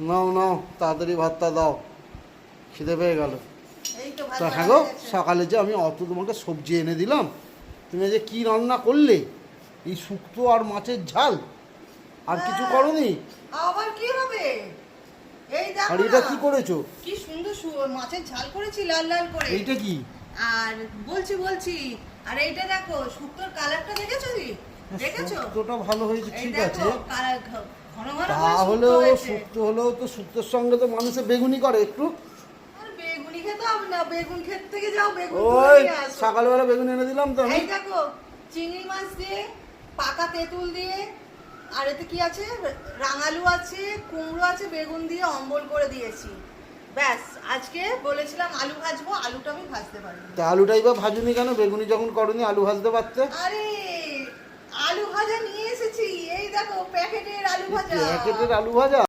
নাও নাও তাড়াতাড়ি ভাতটা দাও, খিদে পেয়ে গেল। এই তো ভাত হ্যাঁ বাড়া গো, হয়ে গেছে। সকালে যে আমি অত তোমাকে সবজি এনে দিলাম, তুমি যে কি রান্না করলে, এই শুক্তো আর মাছের ঝাল, আর কিছু হ্যাঁ, করনি? আবার কি হবে? এই দেখো আর এটা না, কি করেছো? কি সুন্দর মাছের ঝাল করেছি লাল লাল করে। এইটা কি? আর বলছি আর এইটা দেখো শুক্তোর কালারটা দেখেছো কি? দেখেছো? শুক্তোটা ভালো হয়েছে, এই ঠিক দেখো, আছে। ঘন ঘন করে তাহলেও শুক্তো হয়েছে। শুক্তো হলেও তো শুক্তোর সঙ্গে তো মানুষে বেগুনি করে একটু। আর বেগুনি খেতে হবে না, বেগুন ক্ষেত থেকে যাও বেগুন ওই তুলে নিয়ে আসো। সকালবেলা বেগুনি এনে দিলাম তো আমি। এই দেখো, চিংড়ি মাছ দিয়ে, পাকা তেঁতুল দিয়ে, আর এতে কি আছে, রাঙালু আছে, কুমড়ো আছে, বেগুন দিয়ে অম্বল করে দিয়েছি। ব্যাস, আজকে বলেছিলাম আলু ভাজবো, আলুটা আমি ভাজতে পারি। তা আলুটাই বা ভাজুনি কেন? বেগুনি যখন করনি আলু ভাজতে পারতে। আরে আলু ভাজা নিয়ে এসেছি, এই দেখো প্যাকেটের আলু ভাজা। প্যাকেটের আলু ভাজা?